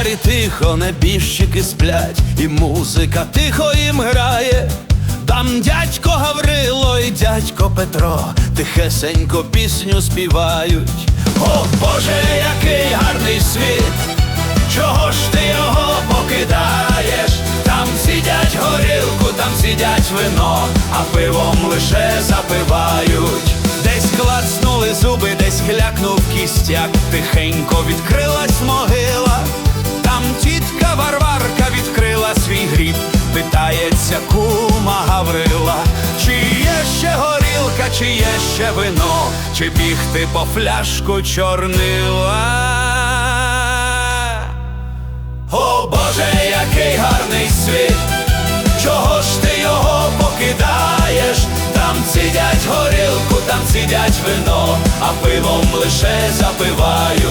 двері тихо, небіжчики сплять, і музика тихо їм грає. Там дядько Гаврило і дядько Петро тихесенько пісню співають. О Боже, який гарний світ, чого ж ти його покидаєш? Там сидять горілку, там сидять вино, а пивом лише запивають. Десь клацнули зуби, десь клякнув кістяк, тихенько відкрилась могила. Там тітка Варварка відкрила свій гріб, питається кума Гаврила: чи є ще горілка, чи є ще вино, чи бігти по фляжку чорнила? О Боже, який гарний світ, чого ж ти його покидаєш? Там сидять горілку, там сидять вино, а пивом лише запивають.